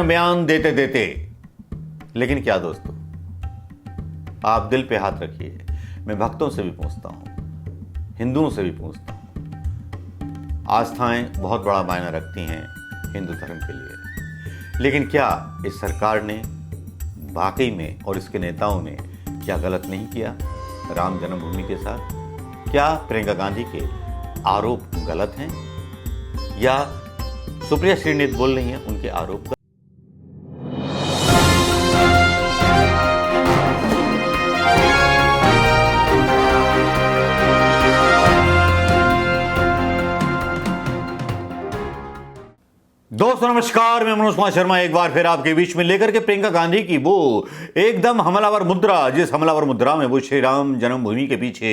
बयान देते देते, लेकिन क्या दोस्तों, आप दिल पे हाथ रखिए। मैं भक्तों से भी पूछता हूं, हिंदुओं से भी पूछता हूं। आस्थाएं बहुत बड़ा मायना रखती हैं हिंदू धर्म के लिए, लेकिन क्या इस सरकार ने वाकई में और इसके नेताओं ने क्या गलत नहीं किया राम जन्मभूमि के साथ? क्या प्रियंका गांधी के आरोप गलत हैं या सुप्रिया श्रीनेत बोल रही हैं उनके आरोप? दोस्तों नमस्कार, मैं मनोज कुमार शर्मा एक बार फिर आपके बीच में लेकर के प्रियंका गांधी की वो एकदम हमलावर मुद्रा, जिस हमलावर मुद्रा में वो श्री राम जन्मभूमि के पीछे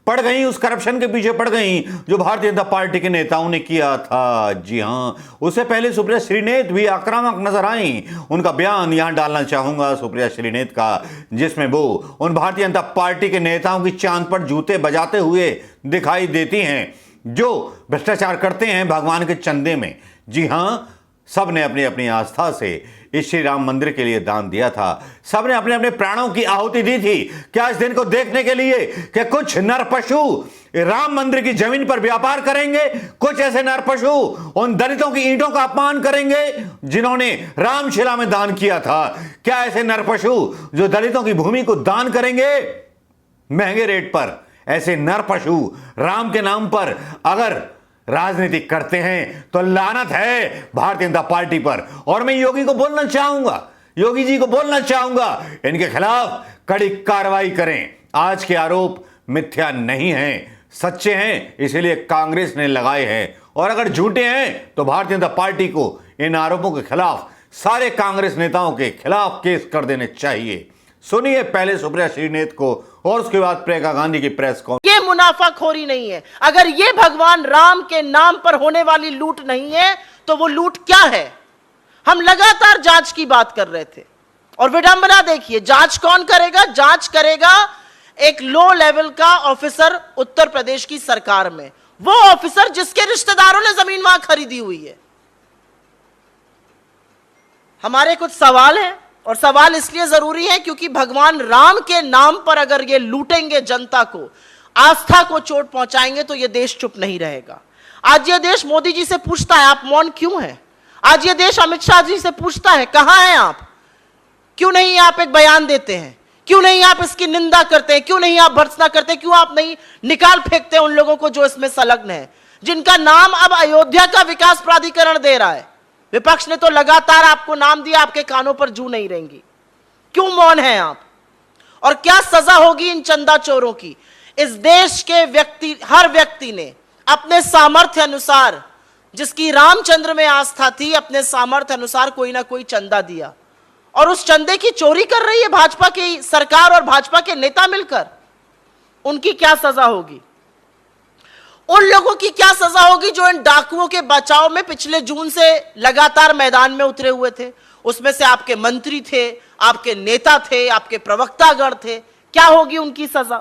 पड़ गई, उस करप्शन के पीछे पड़ गई जो भारतीय जनता पार्टी के नेताओं ने किया था। जी हां, उससे पहले सुप्रिया श्रीनेत भी आक्रामक नजर आई। उनका बयान यहां डालना चाहूंगा सुप्रिया श्रीनेत का, जिसमें वो उन भारतीय जनता पार्टी के नेताओं की चांद पर जूते बजाते हुए दिखाई देती हैं जो भ्रष्टाचार करते हैं भगवान के चंदे में। जी हां, सब ने अपनी अपनी आस्था से इस श्री राम मंदिर के लिए दान दिया था। सब ने अपने अपने प्राणों की आहुति दी थी। क्या इस दिन को देखने के लिए कि कुछ नर पशु राम मंदिर की जमीन पर व्यापार करेंगे? कुछ ऐसे नर पशु उन दलितों की ईंटों का अपमान करेंगे जिन्होंने रामशिला में दान किया था? क्या ऐसे नर पशु जो दलितों की भूमि को दान करेंगे महंगे रेट पर? ऐसे नर पशु राम के नाम पर अगर राजनीति करते हैं तो लानत है भारतीय जनता पार्टी पर। और मैं योगी को बोलना चाहूंगा, योगी जी को बोलना चाहूंगा, इनके खिलाफ कड़ी कार्रवाई करें। आज के आरोप मिथ्या नहीं हैं, सच्चे हैं, इसीलिए कांग्रेस ने लगाए हैं। और अगर झूठे हैं तो भारतीय जनता पार्टी को इन आरोपों के खिलाफ, सारे कांग्रेस नेताओं के खिलाफ केस कर देने चाहिए। सुनिए पहले सुप्रिया श्रीनेत को और उसके बाद प्रियंका गांधी की प्रेस कॉन्फ्रेंस। ये मुनाफाखोरी नहीं है। अगर ये भगवान राम के नाम पर होने वाली लूट नहीं है तो वो लूट क्या है? हम लगातार जांच की बात कर रहे थे और विडंबना देखिए, जांच कौन करेगा? जांच करेगा एक लो लेवल का ऑफिसर उत्तर प्रदेश की सरकार में, वो ऑफिसर जिसके रिश्तेदारों ने जमीन वहां खरीदी हुई है। हमारे कुछ सवाल हैं और सवाल इसलिए जरूरी है क्योंकि भगवान राम के नाम पर अगर ये लूटेंगे, जनता को, आस्था को चोट पहुंचाएंगे तो ये देश चुप नहीं रहेगा। आज ये देश मोदी जी से पूछता है आप मौन क्यों हैं? आज ये देश अमित शाह जी से पूछता है कहां हैं आप? क्यों नहीं आप एक बयान देते हैं? क्यों नहीं आप इसकी निंदा करते हैं? क्यों नहीं आप भर्त्सना करते? क्यों आप नहीं निकाल फेंकते उन लोगों को जो इसमें संलग्न है, जिनका नाम अब अयोध्या का विकास प्राधिकरण दे रहा है? विपक्ष ने तो लगातार आपको नाम दिया, आपके कानों पर जू नहीं रहेंगी। क्यों मौन हैं आप? और क्या सजा होगी इन चंदा चोरों की? इस देश के व्यक्ति, हर व्यक्ति ने अपने सामर्थ्य अनुसार, जिसकी रामचंद्र में आस्था थी, अपने सामर्थ्य अनुसार कोई ना कोई चंदा दिया और उस चंदे की चोरी कर रही है भाजपा की सरकार और भाजपा के नेता मिलकर। उनकी क्या सजा होगी? उन लोगों की क्या सजा होगी जो इन डाकुओं के बचाव में पिछले जून से लगातार मैदान में उतरे हुए थे? उसमें से आपके मंत्री थे, आपके नेता थे, आपके प्रवक्तागण थे। क्या होगी उनकी सजा?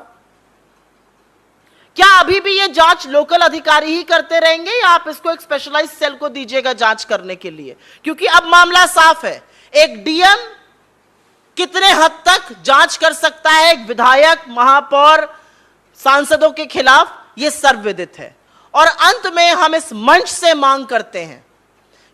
क्या अभी भी ये जांच लोकल अधिकारी ही करते रहेंगे या आप इसको एक स्पेशलाइज्ड सेल को दीजिएगा जांच करने के लिए? क्योंकि अब मामला साफ है। एक डीएम कितने हद तक जांच कर सकता है एक विधायक, महापौर, सांसदों के खिलाफ, यह सर्वविदित है। और अंत में हम इस मंच से मांग करते हैं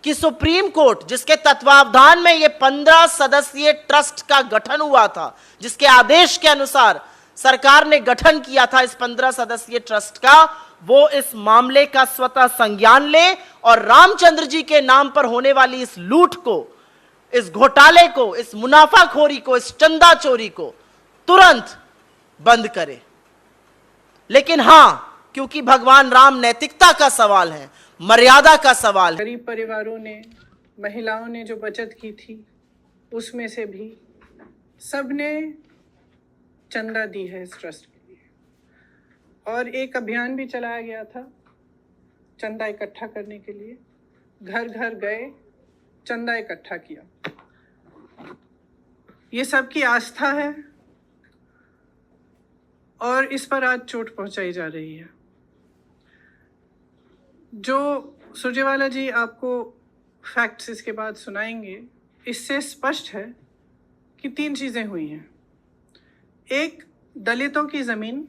कि सुप्रीम कोर्ट, जिसके तत्वावधान में यह 15 सदस्यीय ट्रस्ट का गठन हुआ था, जिसके आदेश के अनुसार सरकार ने गठन किया था इस 15 सदस्यीय ट्रस्ट का, वो इस मामले का स्वतः संज्ञान ले और रामचंद्र जी के नाम पर होने वाली इस लूट को, इस घोटाले को, इस मुनाफाखोरी को, इस चंदा चोरी को तुरंत बंद करे। लेकिन हां, क्योंकि भगवान राम नैतिकता का सवाल है, मर्यादा का सवाल है। गरीब परिवारों ने, महिलाओं ने जो बचत की थी उसमें से भी सबने चंदा दी है इस ट्रस्ट के लिए। और एक अभियान भी चलाया गया था चंदा इकट्ठा करने के लिए। घर घर गए, चंदा इकट्ठा किया। ये सबकी आस्था है और इस पर आज चोट पहुंचाई जा रही है। जो सुरजेवाला जी आपको फैक्ट्स इसके बाद सुनाएंगे, इससे स्पष्ट है कि 3 चीज़ें हुई हैं। एक, दलितों की ज़मीन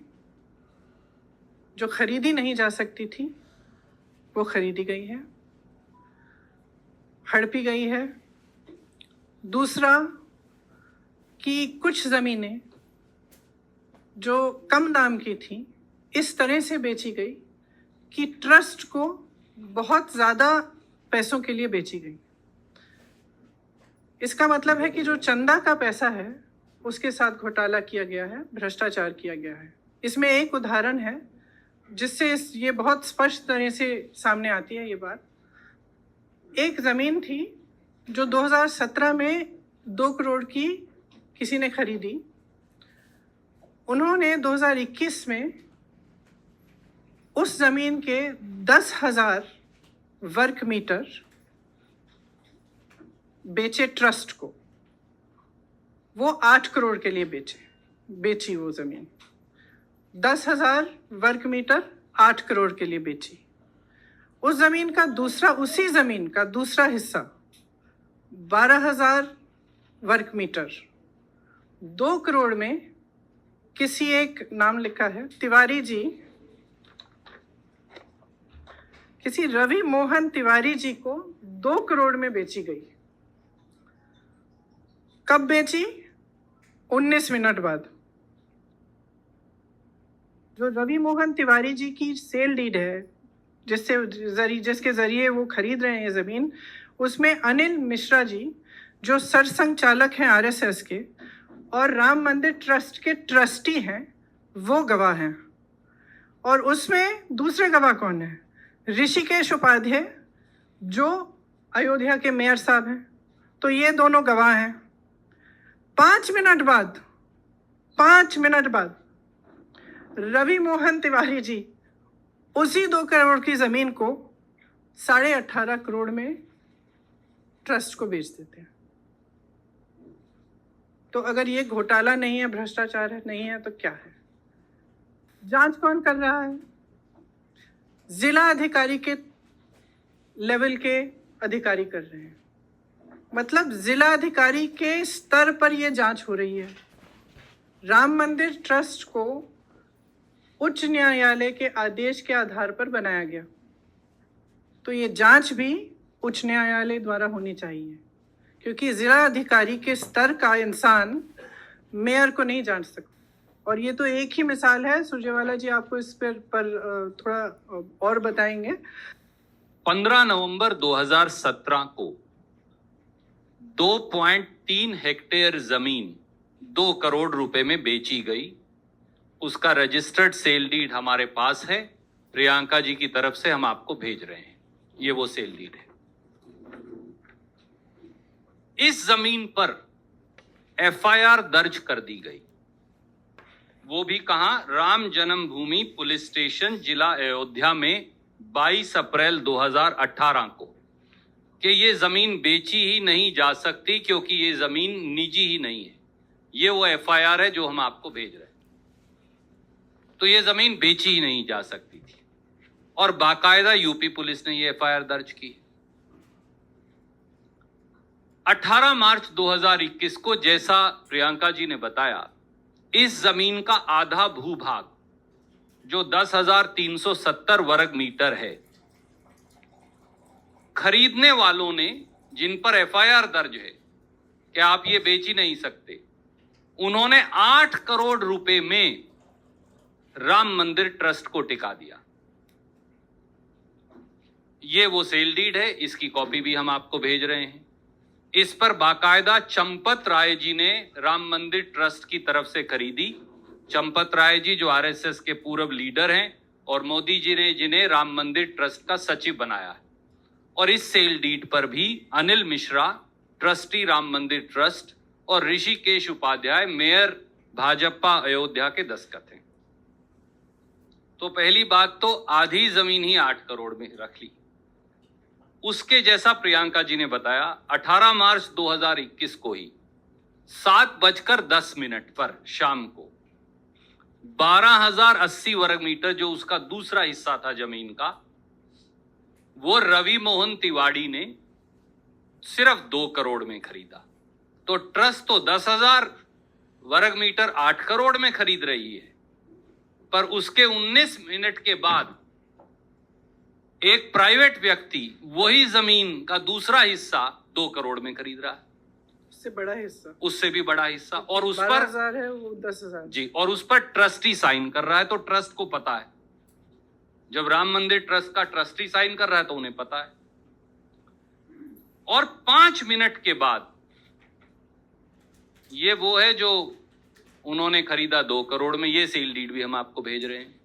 जो खरीदी नहीं जा सकती थी वो खरीदी गई है, हड़पी गई है। दूसरा कि कुछ ज़मीनें जो कम दाम की थी इस तरह से बेची गई कि ट्रस्ट को बहुत ज़्यादा पैसों के लिए बेची गई। इसका मतलब है कि जो चंदा का पैसा है उसके साथ घोटाला किया गया है, भ्रष्टाचार किया गया है। इसमें एक उदाहरण है जिससे ये बहुत स्पष्ट तरह से सामने आती है ये बात। एक ज़मीन थी जो 2017 में 2 करोड़ की किसी ने खरीदी। उन्होंने 2021 में उस ज़मीन के 10,000 वर्ग मीटर बेचे ट्रस्ट को। वो 8 करोड़ के लिए बेची वो ज़मीन। 10,000 वर्ग मीटर 8 करोड़ के लिए बेची। उस ज़मीन का उसी ज़मीन का दूसरा हिस्सा 12,000 वर्ग मीटर 2 करोड़ में किसी एक नाम लिखा है तिवारी जी, किसी रवि मोहन तिवारी जी को 2 करोड़ में बेची गई। कब बेची? 19 मिनट बाद। जो रवि मोहन तिवारी जी की सेल डीड है जिसके जरिए वो खरीद रहे हैं ये ज़मीन, उसमें अनिल मिश्रा जी जो सरसंघचालक हैं आरएसएस के और राम मंदिर ट्रस्ट के ट्रस्टी हैं वो गवाह हैं। और उसमें दूसरे गवाह कौन है? ऋषिकेश उपाध्याय जो अयोध्या के मेयर साहब हैं। तो ये दोनों गवाह हैं। 5 मिनट बाद रवि मोहन तिवारी जी उसी 2 करोड़ की ज़मीन को 18.5 करोड़ में ट्रस्ट को बेच देते हैं। तो अगर ये घोटाला नहीं है, भ्रष्टाचार है, नहीं है तो क्या है? जांच कौन कर रहा है? जिला अधिकारी के लेवल के अधिकारी कर रहे हैं। मतलब जिला अधिकारी के स्तर पर यह जांच हो रही है। राम मंदिर ट्रस्ट को उच्च न्यायालय के आदेश के आधार पर बनाया गया, तो ये जांच भी उच्च न्यायालय द्वारा होनी चाहिए, क्योंकि जिला अधिकारी के स्तर का इंसान मेयर को नहीं जान सकता। और ये तो एक ही मिसाल है। सुरजेवाला जी आपको इस पर थोड़ा और बताएंगे। 15 नवंबर 2017 को 2.3 हेक्टेयर जमीन 2 करोड़ रुपए में बेची गई। उसका रजिस्टर्ड सेल डीड हमारे पास है, प्रियंका जी की तरफ से हम आपको भेज रहे हैं। ये वो सेल डीड है। इस जमीन पर एफआईआर दर्ज कर दी गई, वो भी कहां? राम जन्मभूमि पुलिस स्टेशन जिला अयोध्या में 22 अप्रैल 2018 को, कि ये जमीन बेची ही नहीं जा सकती क्योंकि ये जमीन निजी ही नहीं है। ये वो एफआईआर है जो हम आपको भेज रहे हैं। तो ये जमीन बेची ही नहीं जा सकती थी और बाकायदा यूपी पुलिस ने ये एफआईआर दर्ज की। 18 मार्च 2021 को, जैसा प्रियंका जी ने बताया, इस जमीन का आधा भूभाग जो 10,370 वर्ग मीटर है, खरीदने वालों ने, जिन पर एफआईआर दर्ज है कि आप ये बेच ही नहीं सकते, उन्होंने 8 करोड़ रुपए में राम मंदिर ट्रस्ट को टिका दिया। ये वो सेल डीड है, इसकी कॉपी भी हम आपको भेज रहे हैं। इस पर बाकायदा चंपत राय जी ने राम मंदिर ट्रस्ट की तरफ से खरीदी। चंपत राय जी जो आरएसएस के पूर्व लीडर हैं और मोदी जी ने जिन्हें राम मंदिर ट्रस्ट का सचिव बनाया है। और इस सेल डीड पर भी अनिल मिश्रा, ट्रस्टी राम मंदिर ट्रस्ट, और ऋषिकेश उपाध्याय, मेयर भाजपा अयोध्या के दस्तखत हैं। तो पहली बात तो आधी जमीन ही 8 करोड़ में रख ली। उसके जैसा प्रियंका जी ने बताया, 18 मार्च 2021 को ही 7:10 पर शाम को 12,080 वर्ग मीटर जो उसका दूसरा हिस्सा था जमीन का, वो रवि मोहन तिवारी ने सिर्फ 2 करोड़ में खरीदा। तो ट्रस्ट तो 10,000 वर्ग मीटर 8 करोड़ में खरीद रही है, पर उसके 19 मिनट के बाद एक प्राइवेट व्यक्ति वही जमीन का दूसरा हिस्सा 2 करोड़ में खरीद रहा है, उससे बड़ा हिस्सा, उससे भी बड़ा हिस्सा, और उस पर 12,000 है, वो 10,000 जी, और उस पर ट्रस्टी साइन कर रहा है। तो ट्रस्ट को पता है, जब राम मंदिर ट्रस्ट का ट्रस्टी साइन कर रहा है तो उन्हें पता है। और 5 मिनट के बाद ये वो है जो उन्होंने खरीदा 2 करोड़ में, ये सेल डीड भी हम आपको भेज रहे हैं।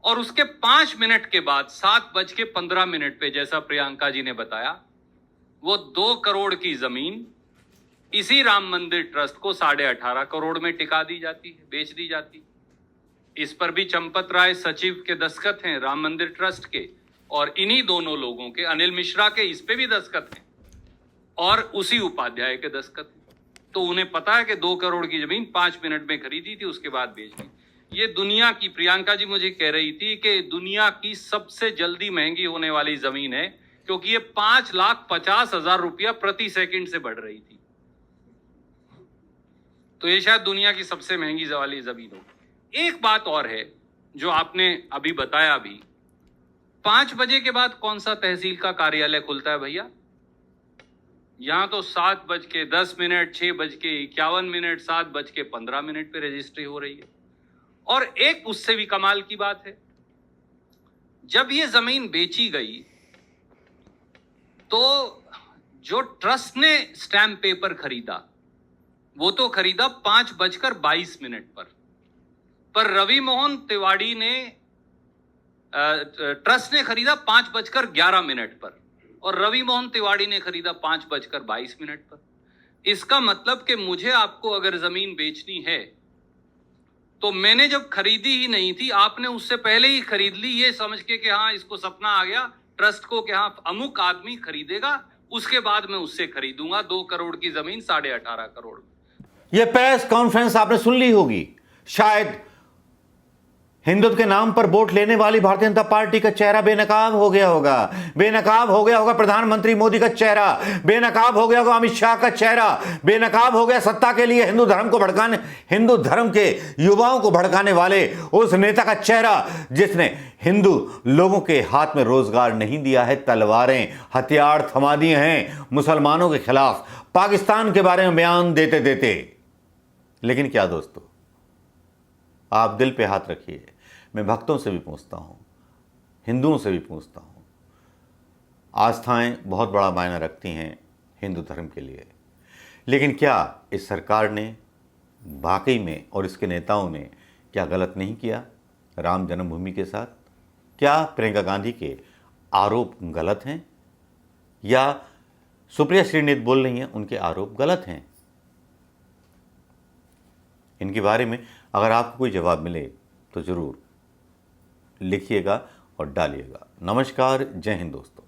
और उसके 5 मिनट के बाद 7:15 पे, जैसा प्रियंका जी ने बताया, वो 2 करोड़ की जमीन इसी राम मंदिर ट्रस्ट को 18.5 करोड़ में टिका दी जाती है, बेच दी जाती है। इस पर भी चंपत राय सचिव के दस्तखत हैं राम मंदिर ट्रस्ट के, और इन्हीं दोनों लोगों के, अनिल मिश्रा के, इस पे भी दस्तखत हैं, और उसी उपाध्याय के दस्तखत हैं। तो उन्हें पता है कि 2 करोड़ की जमीन 5 मिनट में खरीदी थी, उसके बाद बेच दी। ये दुनिया की, प्रियंका जी मुझे कह रही थी कि दुनिया की सबसे जल्दी महंगी होने वाली जमीन है, क्योंकि ये 5,50,000 रुपया प्रति सेकंड से बढ़ रही थी। तो ये शायद दुनिया की सबसे महंगी वाली जमीन हो। एक बात और है जो आपने अभी बताया, अभी 5 बजे के बाद कौन सा तहसील का कार्यालय खुलता है भैया? यहां तो 7:10, 6:51, 7:15 पे रजिस्ट्री हो रही है। और एक उससे भी कमाल की बात है, जब ये जमीन बेची गई तो जो ट्रस्ट ने स्टैम्प पेपर खरीदा वो तो खरीदा 5:22 पर रवि मोहन तिवाड़ी ने, ट्रस्ट ने खरीदा 5:11 पर, और रवि मोहन तिवाड़ी ने खरीदा 5:22 पर। इसका मतलब कि मुझे आपको अगर जमीन बेचनी है तो मैंने जब खरीदी ही नहीं थी, आपने उससे पहले ही खरीद ली, ये समझ के कि हाँ इसको सपना आ गया ट्रस्ट को कि हाँ अमुक आदमी खरीदेगा, उसके बाद मैं उससे खरीदूंगा 2 करोड़ की जमीन 18.5 करोड़। यह प्रेस कॉन्फ्रेंस आपने सुन ली होगी। शायद हिंदुत्व के नाम पर वोट लेने वाली भारतीय जनता पार्टी का चेहरा बेनकाब हो गया होगा, बेनकाब हो गया होगा प्रधानमंत्री मोदी का चेहरा, बेनकाब हो गया होगा अमित शाह का चेहरा, बेनकाब हो गया सत्ता के लिए हिंदू धर्म को भड़काने, हिंदू धर्म के युवाओं को भड़काने वाले उस नेता का चेहरा जिसने हिंदू लोगों के हाथ में रोजगार नहीं दिया है, तलवारें हथियार थमा दिए हैं मुसलमानों के खिलाफ, पाकिस्तान के बारे में बयान देते देते। लेकिन क्या दोस्तों, आप दिल पे हाथ रखिए, मैं भक्तों से भी पूछता हूँ, हिंदुओं से भी पूछता हूँ, आस्थाएं बहुत बड़ा मायना रखती हैं हिंदू धर्म के लिए, लेकिन क्या इस सरकार ने वाकई में और इसके नेताओं ने क्या गलत नहीं किया राम जन्मभूमि के साथ? क्या प्रियंका गांधी के आरोप गलत हैं या सुप्रिया श्रीनेत बोल रही हैं उनके आरोप गलत हैं? इनके बारे में अगर आपको कोई जवाब मिले तो ज़रूर लिखिएगा और डालिएगा। नमस्कार, जय हिंद दोस्तों।